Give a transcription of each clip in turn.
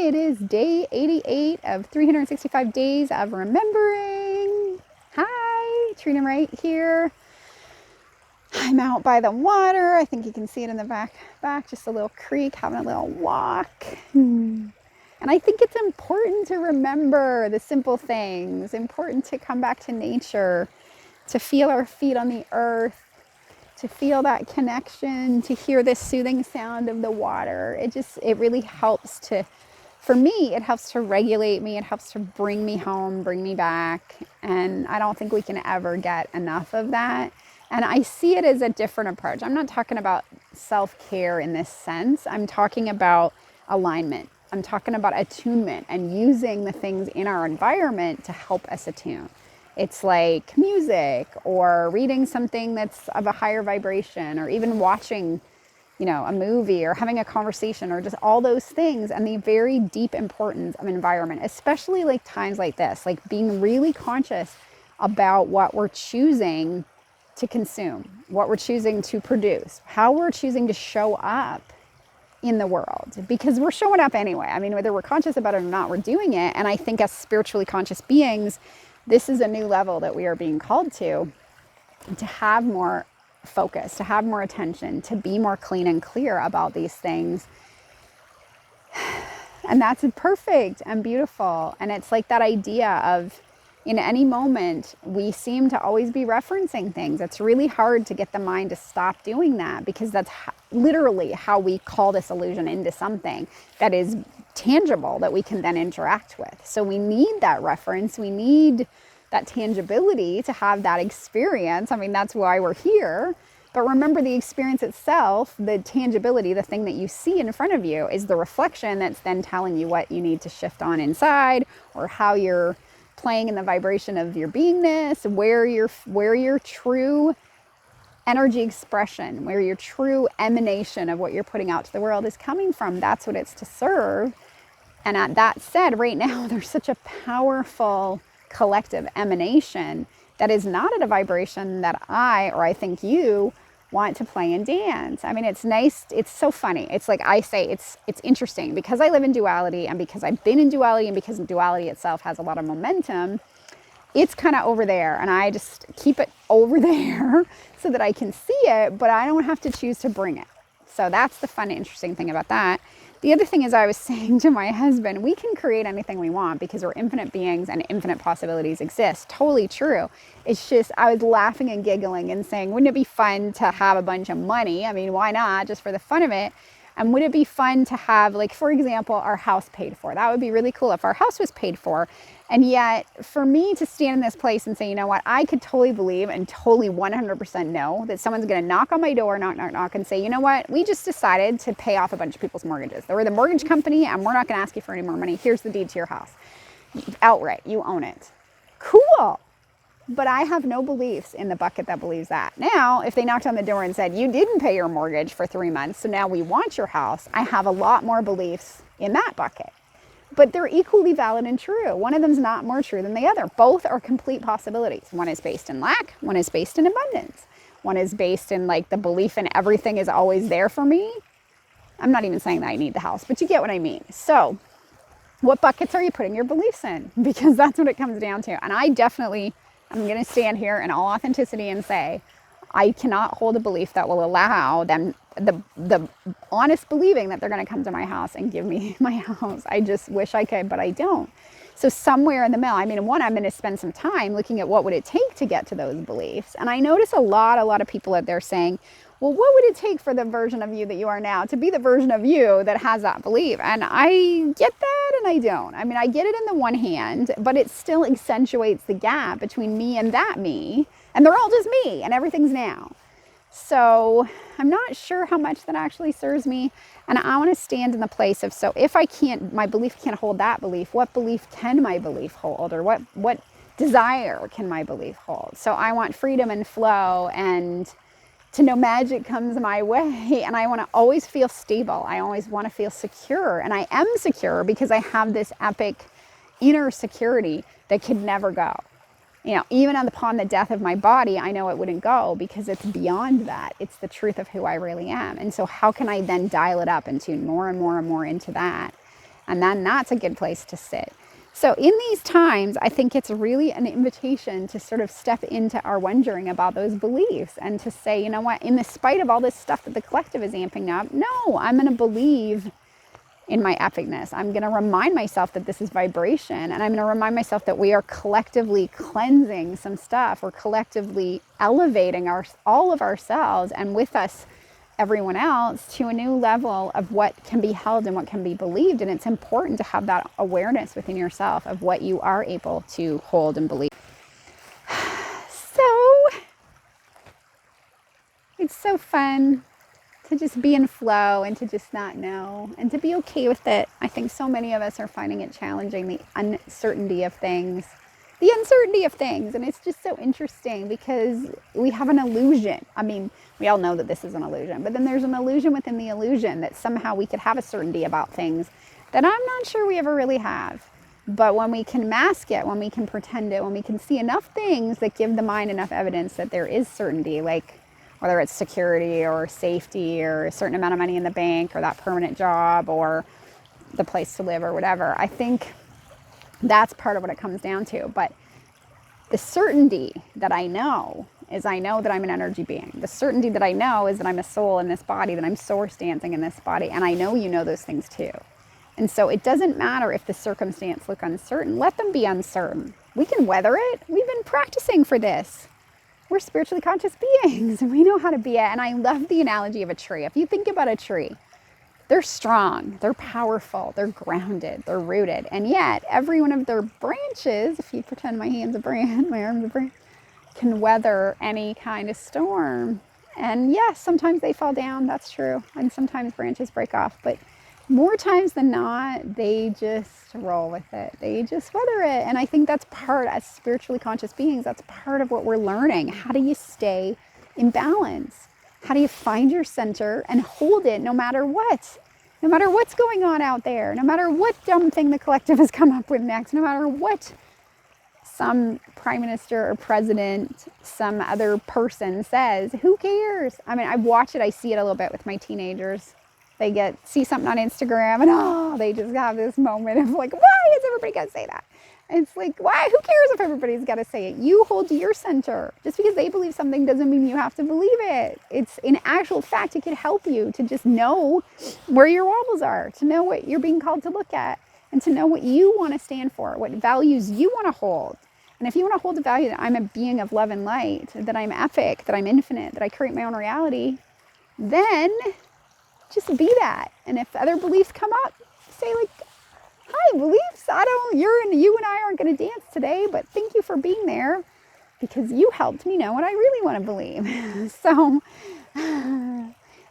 It is day 88 of 365 days of remembering. Hi, Trina Wright here. I'm out by the water. I think you can see it in the back, just a little creek, having a little walk. And I think it's important to remember the simple things, important to come back to nature, to feel our feet on the earth, to feel that connection, to hear this soothing sound of the water. It really helps for me, it helps to regulate me. It helps to bring me home, bring me back. And I don't think we can ever get enough of that. And I see it as a different approach. I'm not talking about self-care in this sense. I'm talking about alignment. I'm talking about attunement and using the things in our environment to help us attune. It's like music or reading something that's of a higher vibration, or even watching, a movie, or having a conversation, or just all those things, and the very deep importance of environment, especially like times like this, like being really conscious about what we're choosing to consume, what we're choosing to produce, how we're choosing to show up in the world, because we're showing up anyway. I mean, whether we're conscious about it or not, we're doing it. And I think as spiritually conscious beings, this is a new level that we are being called to have more focus, to have more attention, to be more clean and clear about these things. And that's perfect and beautiful. And it's like that idea of, in any moment, we seem to always be referencing things. It's really hard to get the mind to stop doing that, because that's literally how we call this illusion into something that is tangible, that we can then interact with. So we need that reference. We need that tangibility to have that experience. I mean, that's why we're here. But remember, the experience itself, the tangibility, the thing that you see in front of you, is the reflection that's then telling you what you need to shift on inside, or how you're playing in the vibration of your beingness, where your true energy expression, where your true emanation of what you're putting out to the world is coming from. That's what it's to serve. And at that said, right now, there's such a powerful collective emanation that is not at a vibration that I think you want to play and dance. I mean, it's nice. It's so funny. It's like I say, it's interesting, because I live in duality, and because I've been in duality, and because duality itself has a lot of momentum. It's kind of over there, and I just keep it over there so that I can see it, but I don't have to choose to bring it. So that's the fun, interesting thing about that. The other thing is, I was saying to my husband, we can create anything we want because we're infinite beings and infinite possibilities exist. Totally true. It's just, I was laughing and giggling and saying, wouldn't it be fun to have a bunch of money? I mean, why not? Just for the fun of it. And would it be fun to have, like, for example, our house paid for? That would be really cool if our house was paid for. And yet, for me to stand in this place and say, you know what, I could totally believe and totally 100% know that someone's going to knock on my door, knock, and say, you know what, we just decided to pay off a bunch of people's mortgages. We're the mortgage company, and we're not going to ask you for any more money. Here's the deed to your house. Outright, you own it. Cool. But I have no beliefs in the bucket that believes that. Now, if they knocked on the door and said, you didn't pay your mortgage for 3 months, so now we want your house, I have a lot more beliefs in that bucket. But they're equally valid and true. One of them's not more true than the other. Both are complete possibilities. One is based in lack. One is based in abundance. One is based in, like, the belief in everything is always there for me. I'm not even saying that I need the house, but you get what I mean. So what buckets are you putting your beliefs in? Because that's what it comes down to. And I'm going to stand here in all authenticity and say, I cannot hold a belief that will allow them the honest believing that they're going to come to my house and give me my house. I just wish I could, but I don't. So somewhere in the middle, I mean, one, I'm going to spend some time looking at what would it take to get to those beliefs. And I notice a lot of people out there saying, well, what would it take for the version of you that you are now to be the version of you that has that belief? And I get that and I don't. I mean, I get it in the one hand, but it still accentuates the gap between me and that me. And they're all just me, and everything's now. So I'm not sure how much that actually serves me. And I want to stand in the place of, so if my belief can't hold that belief, what belief can my belief hold? Or what desire can my belief hold? So I want freedom and flow, and to know magic comes my way. And I want to always feel stable. I always want to feel secure. And I am secure because I have this epic inner security that could never go. Even upon the death of my body, I know it wouldn't go, because it's beyond that. It's the truth of who I really am. And so how can I then dial it up and tune more and more and more into that? And then that's a good place to sit. So in these times, I think it's really an invitation to sort of step into our wondering about those beliefs and to say, you know what, in the spite of all this stuff that the collective is amping up, no, I'm going to believe in my epicness. I'm going to remind myself that this is vibration, and I'm going to remind myself that we are collectively cleansing some stuff. We're collectively elevating all of ourselves, and with us, everyone else, to a new level of what can be held and what can be believed. And it's important to have that awareness within yourself of what you are able to hold and believe. So it's so fun to just be in flow and to just not know and to be okay with it. I think so many of us are finding it challenging, the uncertainty of things. And it's just so interesting because we have an illusion. I mean, we all know that this is an illusion, but then there's an illusion within the illusion that somehow we could have a certainty about things that I'm not sure we ever really have. But when we can mask it, when we can pretend it, when we can see enough things that give the mind enough evidence that there is certainty, like whether it's security or safety or a certain amount of money in the bank or that permanent job or the place to live or whatever, I think that's part of what it comes down to. But the certainty that I know is I know that I'm an energy being. The certainty that I know is that I'm a soul in this body, that I'm source dancing in this body. And I know you know those things too. And so it doesn't matter if the circumstance look uncertain. Let them be uncertain. We can weather it. We've been practicing for this. We're spiritually conscious beings and we know how to be it. And I love the analogy of a tree. If you think about a tree, they're strong, they're powerful, they're grounded, they're rooted. And yet every one of their branches, if you pretend my hand's a branch, my arm's a branch, can weather any kind of storm. And yes, sometimes they fall down, that's true. And sometimes branches break off, but more times than not, they just roll with it. They just weather it. And I think that's part, as spiritually conscious beings, that's part of what we're learning. How do you stay in balance? How do you find your center and hold it no matter what? No matter what's going on out there, no matter what dumb thing the collective has come up with next, no matter what some prime minister or president, some other person says, who cares? I mean, I watch it, I see it a little bit with my teenagers. They see something on Instagram and they just have this moment of like, why is everybody got to say that? And it's like, why? Who cares if everybody's got to say it? You hold to your center. Just because they believe something doesn't mean you have to believe it. It's in actual fact, it could help you to just know where your wobbles are, to know what you're being called to look at, and to know what you want to stand for, what values you want to hold. And if you want to hold the value that I'm a being of love and light, that I'm epic, that I'm infinite, that I create my own reality, then just be that. And if other beliefs come up, say like, hi, beliefs, you and I aren't going to dance today, but thank you for being there because you helped me know what I really want to believe. So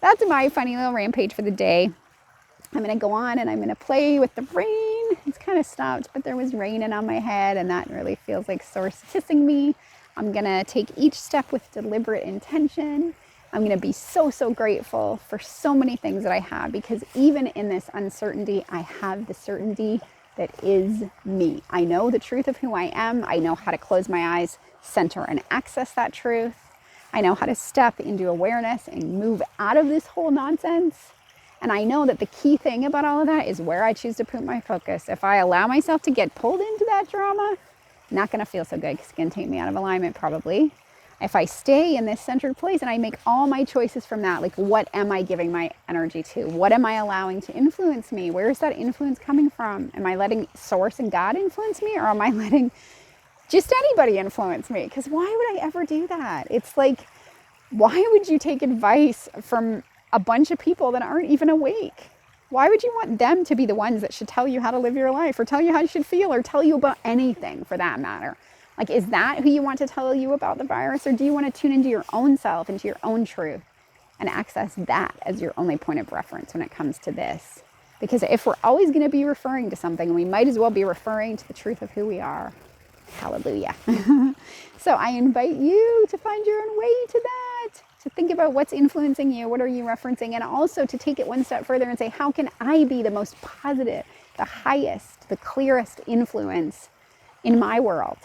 that's my funny little rampage for the day. I'm going to go on and I'm going to play with the rain. It's kind of stopped, but there was raining on my head and that really feels like Source kissing me. I'm going to take each step with deliberate intention. I'm going to be so, so grateful for so many things that I have, because even in this uncertainty, I have the certainty that is me. I know the truth of who I am. I know how to close my eyes, center, and access that truth. I know how to step into awareness and move out of this whole nonsense. And I know that the key thing about all of that is where I choose to put my focus. If I allow myself to get pulled into that drama, not going to feel so good because it's going to take me out of alignment probably. If I stay in this centered place and I make all my choices from that, like what am I giving my energy to? What am I allowing to influence me? Where is that influence coming from? Am I letting Source and God influence me, or am I letting just anybody influence me? Because why would I ever do that? It's like, why would you take advice from a bunch of people that aren't even awake? Why would you want them to be the ones that should tell you how to live your life, or tell you how you should feel, or tell you about anything for that matter? Like, is that who you want to tell you about the virus? Or do you want to tune into your own self, into your own truth, and access that as your only point of reference when it comes to this? Because if we're always going to be referring to something, we might as well be referring to the truth of who we are. Hallelujah. So I invite you to find your own way to that, to think about what's influencing you, what are you referencing, and also to take it one step further and say, how can I be the most positive, the highest, the clearest influence in my world?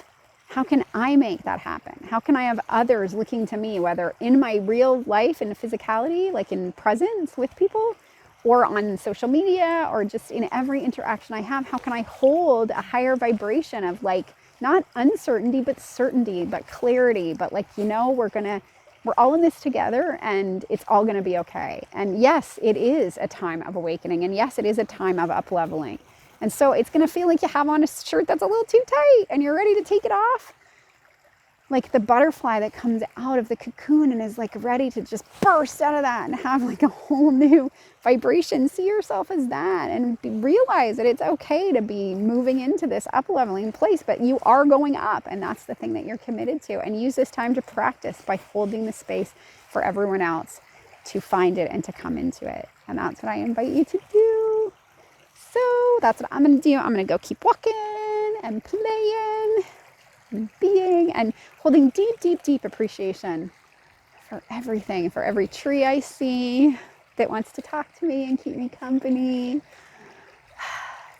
How can I make that happen? How can I have others looking to me, whether in my real life and physicality, like in presence with people, or on social media, or just in every interaction I have, how can I hold a higher vibration of like, not uncertainty, but certainty, but clarity, but like, you know, we're all in this together and it's all going to be okay. And yes, it is a time of awakening. And yes, it is a time of up leveling. And so it's going to feel like you have on a shirt that's a little too tight and you're ready to take it off. Like the butterfly that comes out of the cocoon and is like ready to just burst out of that and have like a whole new vibration. See yourself as that and realize that it's okay to be moving into this up leveling place, but you are going up, and that's the thing that you're committed to. And use this time to practice by holding the space for everyone else to find it and to come into it. And that's what I invite you to do. So that's what I'm going to do. I'm going to go keep walking and playing, being, and holding deep, deep, deep appreciation for everything, for every tree I see that wants to talk to me and keep me company,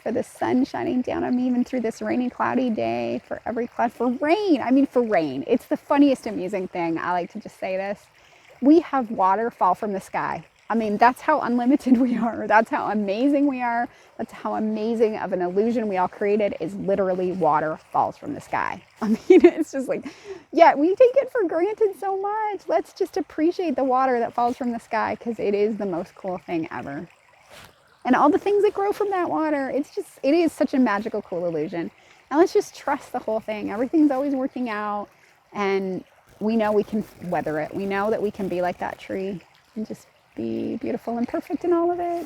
for the sun shining down on me even through this rainy, cloudy day, for every cloud, for rain. I mean, for rain. It's the funniest, amusing thing. I like to just say this. We have water fall from the sky. I mean, that's how unlimited we are. That's how amazing we are. That's how amazing of an illusion we all created, is literally water falls from the sky. I mean, it's just like, yeah, we take it for granted so much. Let's just appreciate the water that falls from the sky, because it is the most cool thing ever. And all the things that grow from that water, it is such a magical, cool illusion. And let's just trust the whole thing. Everything's always working out, and we know we can weather it. We know that we can be like that tree and just be beautiful and perfect in all of it.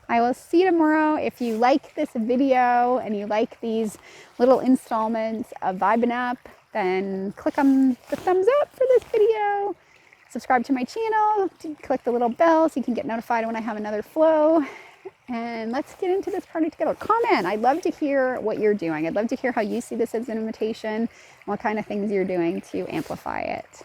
I will see you tomorrow. If you like this video and you like these little installments of Vibing Up, then click on the thumbs up for this video. Subscribe to my channel. Click the little bell so you can get notified when I have another flow. And let's get into this party together. Comment. I'd love to hear what you're doing. I'd love to hear how you see this as an invitation, what kind of things you're doing to amplify it.